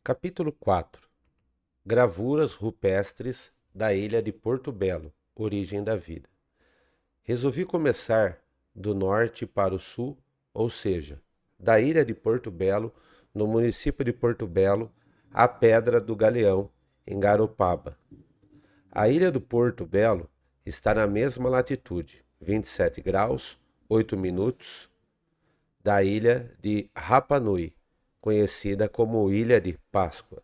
Capítulo 4. Gravuras rupestres da ilha de Porto Belo, origem da vida. Resolvi começar do norte para o sul, ou seja, da ilha de Porto Belo, no município de Porto Belo, à Pedra do Galeão, em Garopaba. A ilha do Porto Belo está na mesma latitude, 27 graus, 8 minutos, da ilha de Rapa Nui, conhecida como Ilha de Páscoa,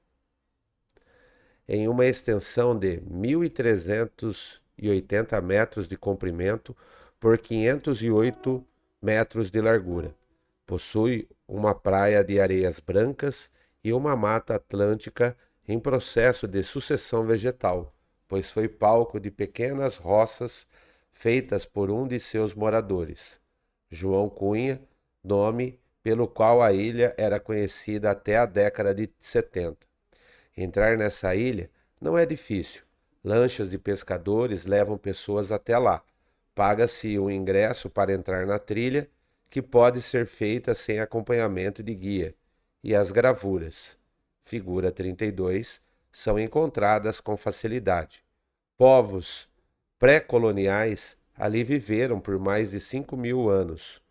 em uma extensão de 1.380 metros de comprimento por 508 metros de largura. Possui uma praia de areias brancas e uma mata atlântica em processo de sucessão vegetal, pois foi palco de pequenas roças feitas por um de seus moradores, João Cunha, nome pelo qual a ilha era conhecida até a década de 70. Entrar nessa ilha não é difícil. Lanchas de pescadores levam pessoas até lá. Paga-se um ingresso para entrar na trilha, que pode ser feita sem acompanhamento de guia, e as gravuras, figura 32, são encontradas com facilidade. Povos pré-coloniais ali viveram por mais de 5.000 anos.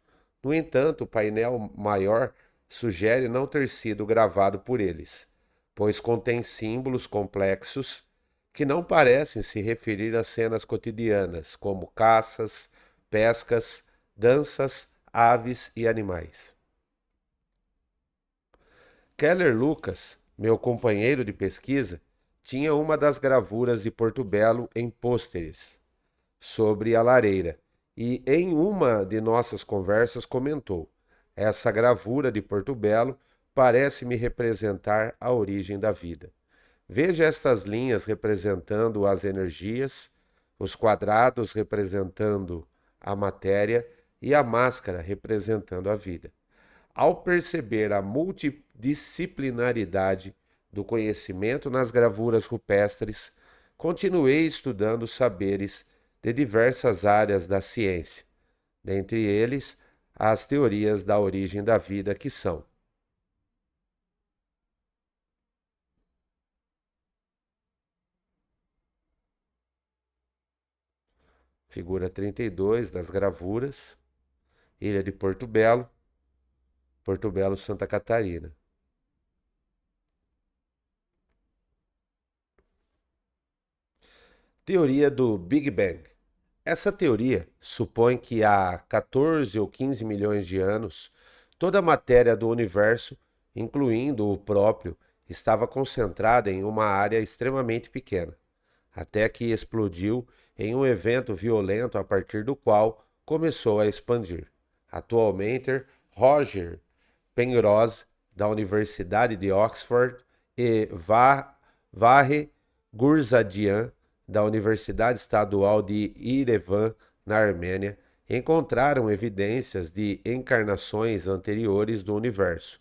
No entanto, o painel maior sugere não ter sido gravado por eles, pois contém símbolos complexos que não parecem se referir a cenas cotidianas, como caças, pescas, danças, aves e animais. Keller Lucas, meu companheiro de pesquisa, tinha uma das gravuras de Porto Belo em pôsteres sobre a lareira, e em uma de nossas conversas comentou: essa gravura de Porto Belo parece me representar a origem da vida. Veja estas linhas representando as energias, os quadrados representando a matéria e a máscara representando a vida. Ao perceber a multidisciplinaridade do conhecimento nas gravuras rupestres, continuei estudando saberes de diversas áreas da ciência, dentre eles as teorias da origem da vida, que são figura 32 das gravuras, Ilha de Porto Belo, Porto Belo, Santa Catarina. Teoria do Big Bang. Essa teoria supõe que há 14 ou 15 milhões de anos, toda a matéria do universo, incluindo o próprio, estava concentrada em uma área extremamente pequena, até que explodiu em um evento violento a partir do qual começou a expandir. Atualmente, Roger Penrose, da Universidade de Oxford, e Vahe Gurzadian, da Universidade Estadual de Yerevan, na Armênia, encontraram evidências de encarnações anteriores do universo,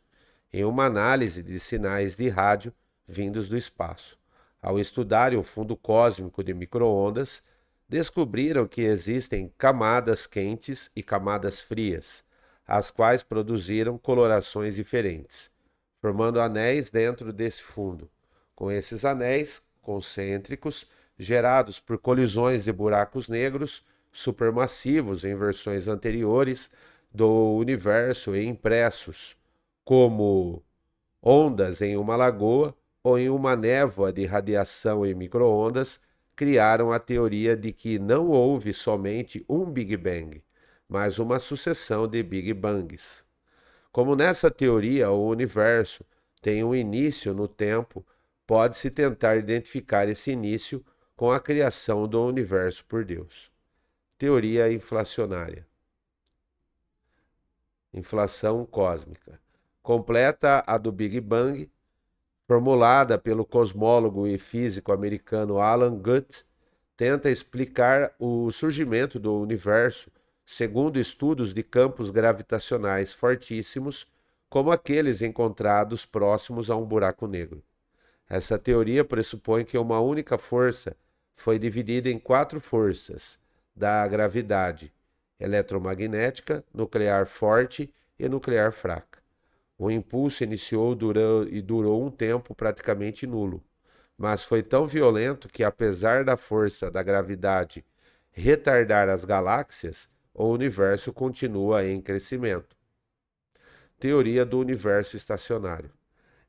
em uma análise de sinais de rádio vindos do espaço. Ao estudarem o fundo cósmico de microondas, descobriram que existem camadas quentes e camadas frias, as quais produziram colorações diferentes, formando anéis dentro desse fundo. Com esses anéis concêntricos, gerados por colisões de buracos negros supermassivos em versões anteriores do universo e impressos como ondas em uma lagoa ou em uma névoa de radiação em microondas, criaram a teoria de que não houve somente um Big Bang, mas uma sucessão de Big Bangs. Como nessa teoria o universo tem um início no tempo, pode-se tentar identificar esse início com a criação do universo por Deus. Teoria inflacionária. Inflação cósmica. Completa a do Big Bang, formulada pelo cosmólogo e físico americano Alan Guth, tenta explicar o surgimento do universo segundo estudos de campos gravitacionais fortíssimos, como aqueles encontrados próximos a um buraco negro. Essa teoria pressupõe que uma única força foi dividida em 4 forças da gravidade: eletromagnética, nuclear forte e nuclear fraca. O impulso iniciou e durou um tempo praticamente nulo, mas foi tão violento que, apesar da força da gravidade retardar as galáxias, o universo continua em crescimento. Teoria do universo estacionário.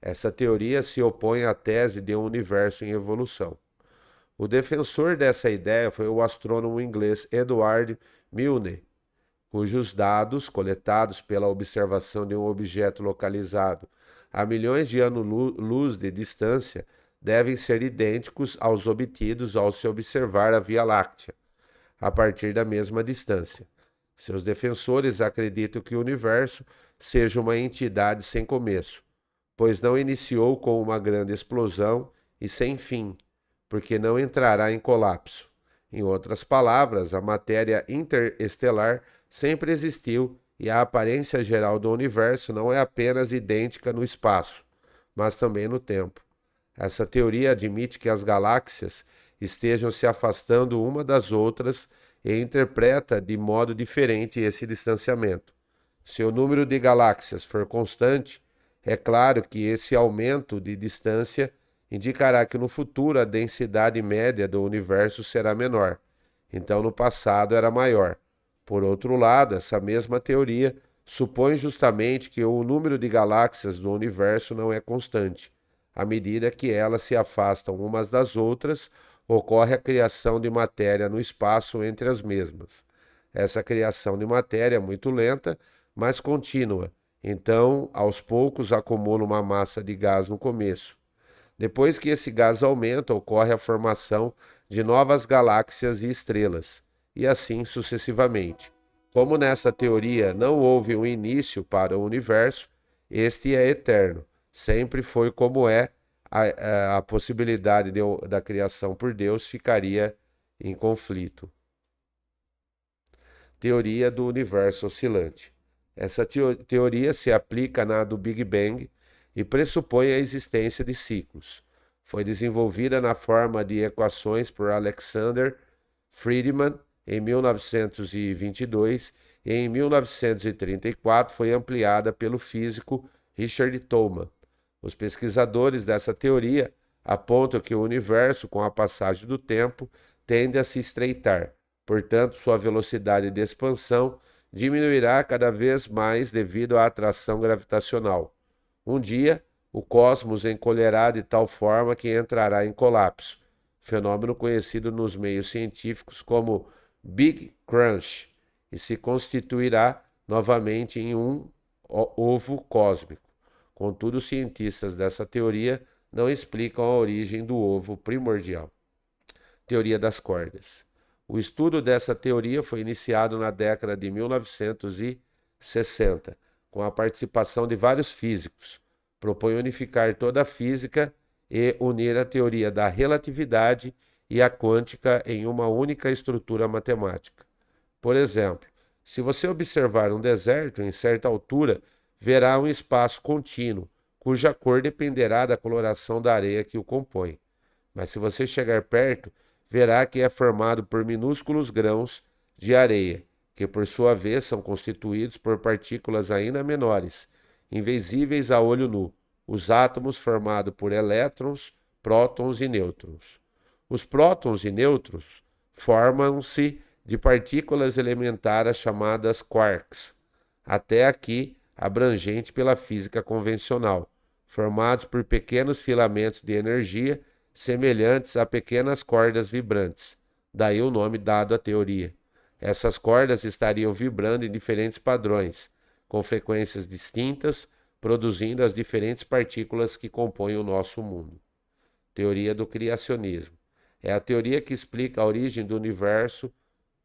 Essa teoria se opõe à tese de um universo em evolução. O defensor dessa ideia foi o astrônomo inglês Edward Milne, cujos dados, coletados pela observação de um objeto localizado a milhões de anos-luz de distância, devem ser idênticos aos obtidos ao se observar a Via Láctea, a partir da mesma distância. Seus defensores acreditam que o universo seja uma entidade sem começo, pois não iniciou com uma grande explosão e sem fim, porque não entrará em colapso. Em outras palavras, a matéria interestelar sempre existiu e a aparência geral do universo não é apenas idêntica no espaço, mas também no tempo. Essa teoria admite que as galáxias estejam se afastando uma das outras e interpreta de modo diferente esse distanciamento. Se o número de galáxias for constante, é claro que esse aumento de distância indicará que no futuro a densidade média do universo será menor, então no passado era maior. Por outro lado, essa mesma teoria supõe justamente que o número de galáxias do universo não é constante. À medida que elas se afastam umas das outras, ocorre a criação de matéria no espaço entre as mesmas. Essa criação de matéria é muito lenta, mas contínua. Então, aos poucos, acumula uma massa de gás no começo. Depois que esse gás aumenta, ocorre a formação de novas galáxias e estrelas, e assim sucessivamente. Como nessa teoria não houve um início para o universo, este é eterno. Sempre foi como é, a possibilidade da criação por Deus ficaria em conflito. Teoria do universo oscilante. Essa teoria se aplica na do Big Bang e pressupõe a existência de ciclos. Foi desenvolvida na forma de equações por Alexander Friedman em 1922 e em 1934 foi ampliada pelo físico Richard Tolman. Os pesquisadores dessa teoria apontam que o universo, com a passagem do tempo, tende a se estreitar. Portanto, sua velocidade de expansão diminuirá cada vez mais devido à atração gravitacional. Um dia, o cosmos encolherá de tal forma que entrará em colapso, fenômeno conhecido nos meios científicos como Big Crunch, e se constituirá novamente em um ovo cósmico. Contudo, os cientistas dessa teoria não explicam a origem do ovo primordial. Teoria das cordas. O estudo dessa teoria foi iniciado na década de 1960, com a participação de vários físicos. Propõe unificar toda a física e unir a teoria da relatividade e a quântica em uma única estrutura matemática. Por exemplo, se você observar um deserto em certa altura, verá um espaço contínuo, cuja cor dependerá da coloração da areia que o compõe. Mas se você chegar perto, verá que é formado por minúsculos grãos de areia, que por sua vez são constituídos por partículas ainda menores, invisíveis a olho nu, os átomos formados por elétrons, prótons e nêutrons. Os prótons e nêutrons formam-se de partículas elementares chamadas quarks, até aqui abrangente pela física convencional, formados por pequenos filamentos de energia semelhantes a pequenas cordas vibrantes, daí o nome dado à teoria. Essas cordas estariam vibrando em diferentes padrões, com frequências distintas, produzindo as diferentes partículas que compõem o nosso mundo. Teoria do criacionismo. É a teoria que explica a origem do universo,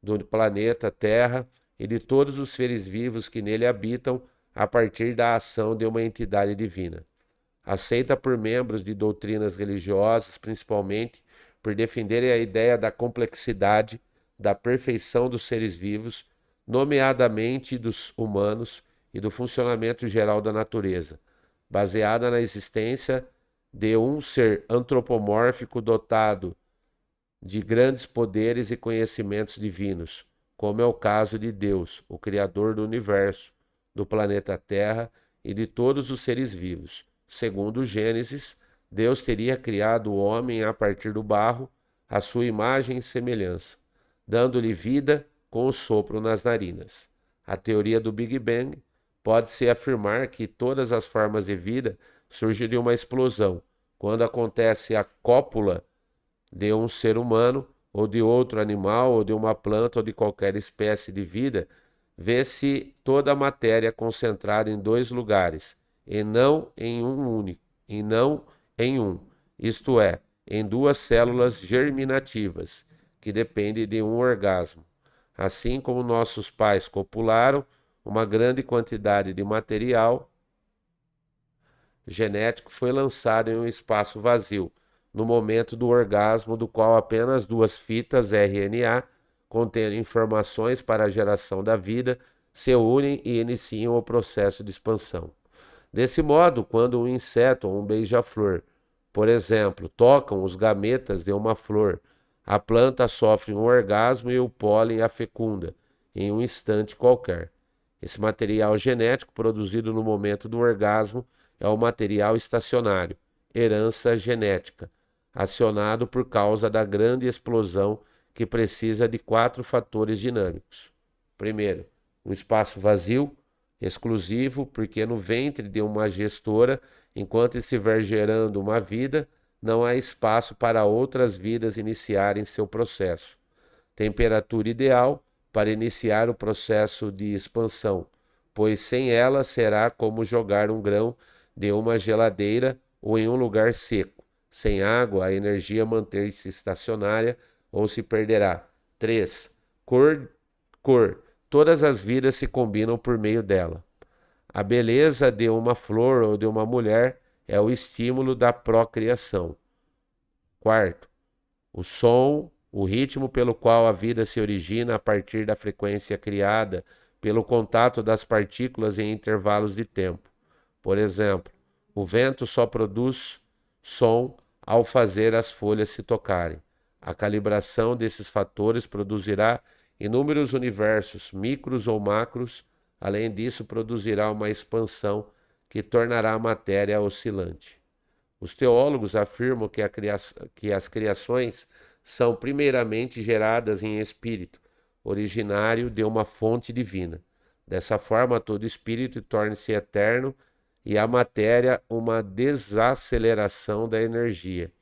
do planeta Terra e de todos os seres vivos que nele habitam a partir da ação de uma entidade divina. Aceita por membros de doutrinas religiosas, principalmente por defenderem a ideia da complexidade, da perfeição dos seres vivos, nomeadamente dos humanos, e do funcionamento geral da natureza, baseada na existência de um ser antropomórfico dotado de grandes poderes e conhecimentos divinos, como é o caso de Deus, o Criador do universo, do planeta Terra e de todos os seres vivos. Segundo Gênesis, Deus teria criado o homem a partir do barro, à sua imagem e semelhança, dando-lhe vida com o sopro nas narinas. A teoria do Big Bang pode-se afirmar que todas as formas de vida surgem de uma explosão, quando acontece a cópula de um ser humano, ou de outro animal, ou de uma planta, ou de qualquer espécie de vida, vê-se toda a matéria concentrada em dois lugares, e não em um único, e não em um, isto é, em duas células germinativas, que dependem de um orgasmo. Assim como nossos pais copularam, uma grande quantidade de material genético foi lançado em um espaço vazio, no momento do orgasmo, do qual apenas duas fitas RNA, contendo informações para a geração da vida, se unem e iniciam o processo de expansão. Desse modo, quando um inseto ou um beija-flor, por exemplo, tocam os gametas de uma flor, a planta sofre um orgasmo e o pólen a fecunda, em um instante qualquer. Esse material genético produzido no momento do orgasmo é o material estacionário, herança genética, acionado por causa da grande explosão que precisa de 4 fatores dinâmicos. Primeiro, um espaço vazio, exclusivo, porque no ventre de uma gestora, enquanto estiver gerando uma vida, não há espaço para outras vidas iniciarem seu processo. Temperatura ideal para iniciar o processo de expansão, pois sem ela será como jogar um grão de uma geladeira ou em um lugar seco. Sem água, a energia manter-se estacionária ou se perderá. 3. Cor. Todas as vidas se combinam por meio dela. A beleza de uma flor ou de uma mulher é o estímulo da procriação. Quarto, o som, o ritmo pelo qual a vida se origina a partir da frequência criada pelo contato das partículas em intervalos de tempo. Por exemplo, o vento só produz som ao fazer as folhas se tocarem. A calibração desses fatores produzirá inúmeros universos, micros ou macros. Além disso, produzirá uma expansão que tornará a matéria oscilante. Os teólogos afirmam que as criações são primeiramente geradas em espírito, originário de uma fonte divina. Dessa forma, todo espírito torna-se eterno e a matéria uma desaceleração da energia,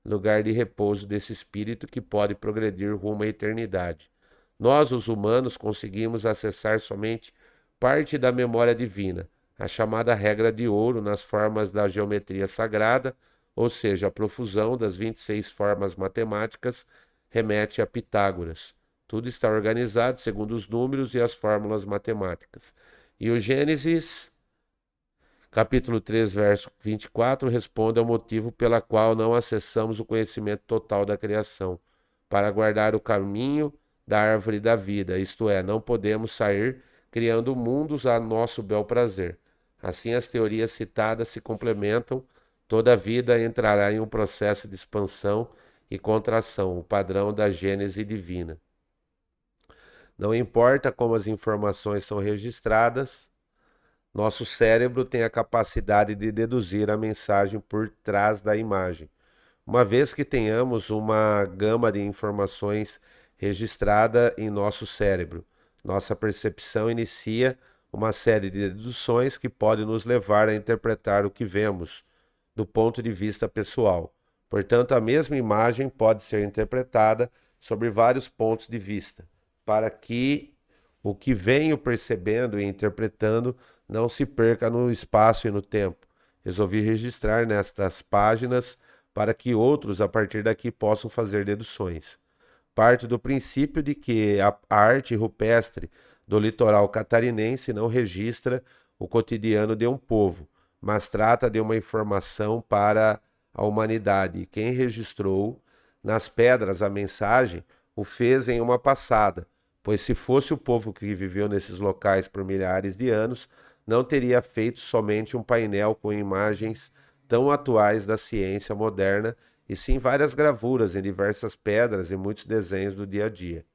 lugar de repouso desse espírito que pode progredir rumo à eternidade. Nós, os humanos, conseguimos acessar somente parte da memória divina, a chamada regra de ouro nas formas da geometria sagrada, ou seja, a profusão das 26 formas matemáticas, remete a Pitágoras. Tudo está organizado segundo os números e as fórmulas matemáticas. E o Gênesis, capítulo 3, verso 24, responde ao motivo pela qual não acessamos o conhecimento total da criação, para guardar o caminho da árvore da vida, isto é, não podemos sair criando mundos a nosso bel prazer. Assim, as teorias citadas se complementam, toda a vida entrará em um processo de expansão e contração, o padrão da gênese divina. Não importa como as informações são registradas, nosso cérebro tem a capacidade de deduzir a mensagem por trás da imagem. Uma vez que tenhamos uma gama de informações registrada em nosso cérebro, nossa percepção inicia uma série de deduções que pode nos levar a interpretar o que vemos do ponto de vista pessoal. Portanto, a mesma imagem pode ser interpretada sobre vários pontos de vista, para que o que venho percebendo e interpretando não se perca no espaço e no tempo. Resolvi registrar nestas páginas para que outros, a partir daqui, possam fazer deduções. Parte do princípio de que a arte rupestre do litoral catarinense não registra o cotidiano de um povo, mas trata de uma informação para a humanidade. E quem registrou nas pedras a mensagem o fez em uma passada, pois se fosse o povo que viveu nesses locais por milhares de anos, não teria feito somente um painel com imagens tão atuais da ciência moderna, e sim várias gravuras em diversas pedras e muitos desenhos do dia a dia.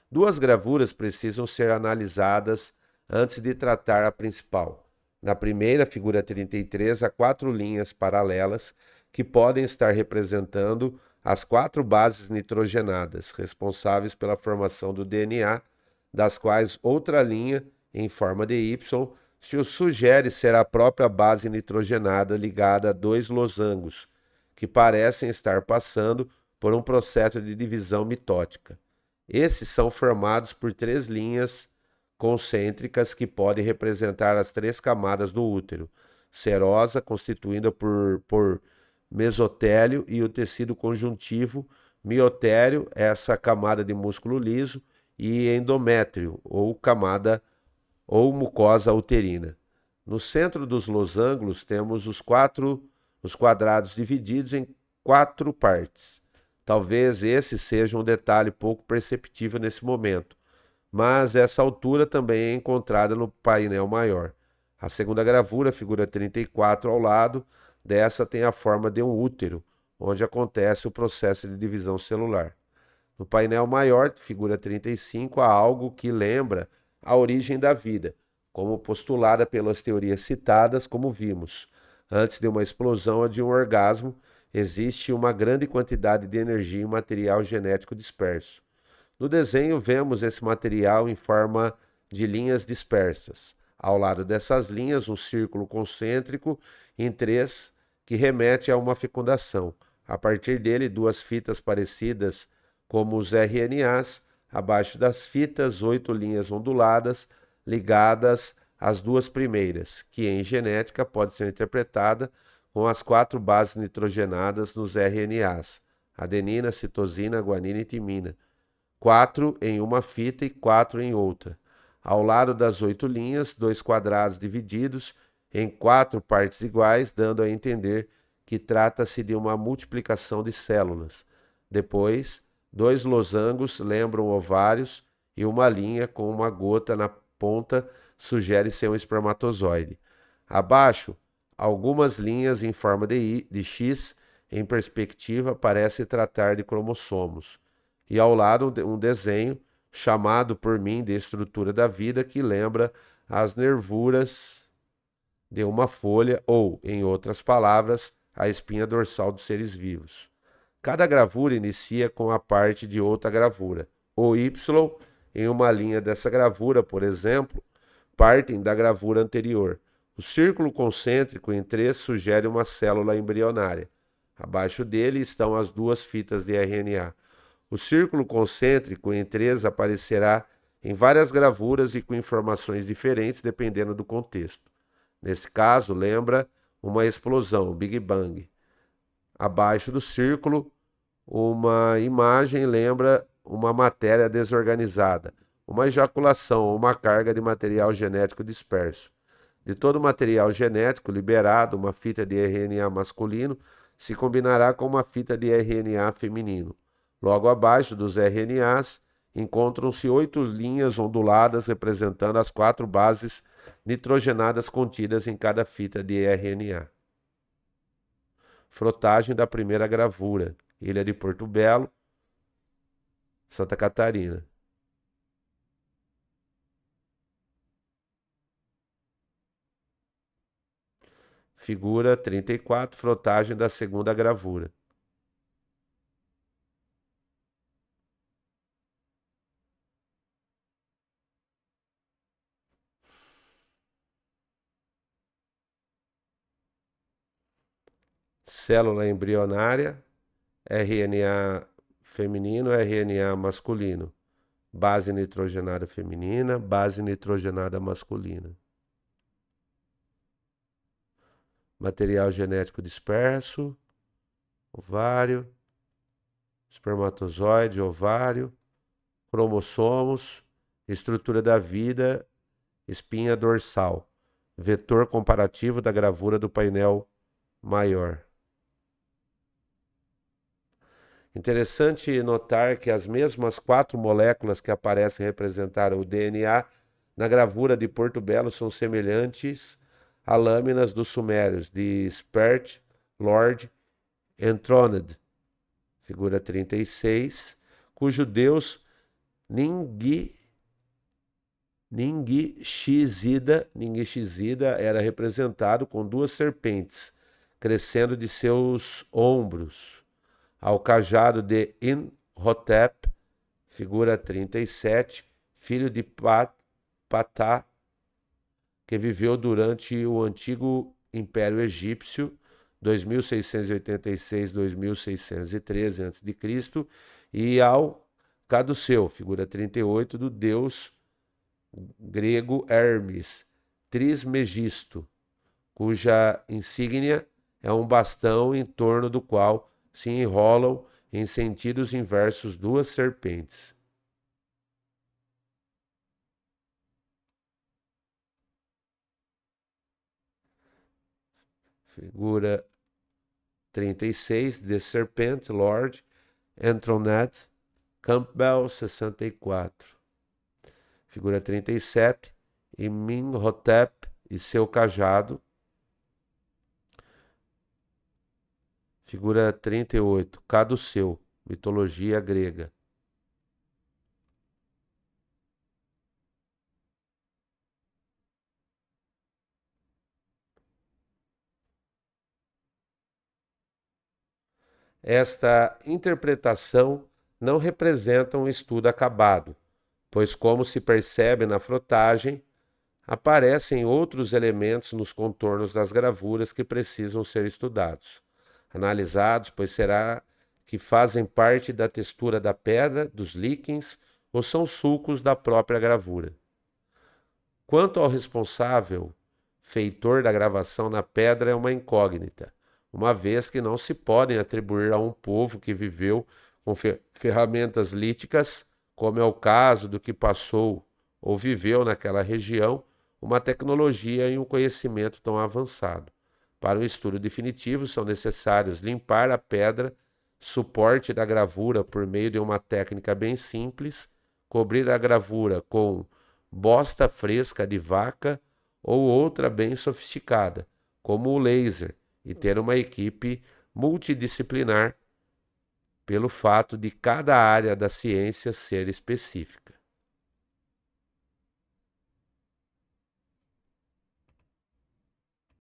Duas gravuras precisam ser analisadas antes de tratar a principal. Na primeira, figura 33, há quatro linhas paralelas que podem estar representando as quatro bases nitrogenadas, responsáveis pela formação do DNA, das quais outra linha, em forma de Y, se sugere ser a própria base nitrogenada ligada a dois losangos, que parecem estar passando por um processo de divisão mitótica. Esses são formados por três linhas concêntricas que podem representar as três camadas do útero: serosa, constituída por mesotélio e o tecido conjuntivo, miotélio, essa camada de músculo liso, e endométrio, ou camada ou mucosa uterina. No centro dos losangos temos os quadrados divididos em quatro partes. Talvez esse seja um detalhe pouco perceptível nesse momento, mas essa altura também é encontrada no painel maior. A segunda gravura, figura 34, ao lado dessa tem a forma de um útero, onde acontece o processo de divisão celular. No painel maior, figura 35, há algo que lembra a origem da vida, como postulada pelas teorias citadas, como vimos. Antes de uma explosão ou de um orgasmo, existe uma grande quantidade de energia em material genético disperso. No desenho, vemos esse material em forma de linhas dispersas. Ao lado dessas linhas, um círculo concêntrico em três que remete a uma fecundação. A partir dele, duas fitas parecidas como os RNAs. Abaixo das fitas, oito linhas onduladas ligadas às duas primeiras, que em genética pode ser interpretada com as quatro bases nitrogenadas nos RNAs: adenina, citosina, guanina e timina, quatro em uma fita e quatro em outra. Ao lado das oito linhas, dois quadrados divididos em quatro partes iguais, dando a entender que trata-se de uma multiplicação de células. Depois, dois losangos lembram ovários e uma linha com uma gota na ponta sugere ser um espermatozoide. Abaixo, algumas linhas em forma de X em perspectiva parece tratar de cromossomos. E ao lado um desenho chamado por mim de estrutura da vida que lembra as nervuras de uma folha ou, em outras palavras, a espinha dorsal dos seres vivos. Cada gravura inicia com a parte de outra gravura. O Y, em uma linha dessa gravura, por exemplo, partem da gravura anterior. O círculo concêntrico em três sugere uma célula embrionária. Abaixo dele estão as duas fitas de RNA. O círculo concêntrico em três aparecerá em várias gravuras e com informações diferentes dependendo do contexto. Nesse caso, lembra uma explosão, Big Bang. Abaixo do círculo, uma imagem lembra uma matéria desorganizada, uma ejaculação ou uma carga de material genético disperso. De todo o material genético liberado, uma fita de RNA masculino se combinará com uma fita de RNA feminino. Logo abaixo dos RNAs, encontram-se oito linhas onduladas representando as quatro bases nitrogenadas contidas em cada fita de RNA. Frotagem da primeira gravura, Ilha de Porto Belo, Santa Catarina. Figura 34, frotagem da segunda gravura. Célula embrionária, RNA feminino, RNA masculino. Base nitrogenada feminina, base nitrogenada masculina. Material genético disperso, ovário, espermatozoide, ovário, cromossomos, estrutura da vida, espinha dorsal, vetor comparativo da gravura do painel maior. Interessante notar que as mesmas quatro moléculas que aparecem representar o DNA na gravura de Porto Belo são semelhantes a lâminas dos sumérios de Spert, Lord, Enthroned, figura 36, cujo deus Ningi Ningxida era representado com duas serpentes crescendo de seus ombros, ao cajado de Imhotep, figura 37, filho de Patá, que viveu durante o antigo Império Egípcio, 2686-2613 a.C., e ao Caduceu, figura 38, do deus grego Hermes, Trismegisto, cuja insígnia é um bastão em torno do qual se enrolam em sentidos inversos duas serpentes. Figura 36, The Serpent Lord, Antoinette Campbell, 64. Figura 37, Imhotep e seu cajado. Figura 38, Caduceu, mitologia grega. Esta interpretação não representa um estudo acabado, pois, como se percebe na frotagem, aparecem outros elementos nos contornos das gravuras que precisam ser estudados, analisados, pois será que fazem parte da textura da pedra, dos líquens, ou são sulcos da própria gravura. Quanto ao responsável, feitor da gravação na pedra é uma incógnita, uma vez que não se podem atribuir a um povo que viveu com ferramentas líticas, como é o caso do que passou ou viveu naquela região, uma tecnologia e um conhecimento tão avançado. Para o estudo definitivo, são necessários limpar a pedra, suporte da gravura por meio de uma técnica bem simples, cobrir a gravura com bosta fresca de vaca ou outra bem sofisticada, como o laser, e ter uma equipe multidisciplinar pelo fato de cada área da ciência ser específica.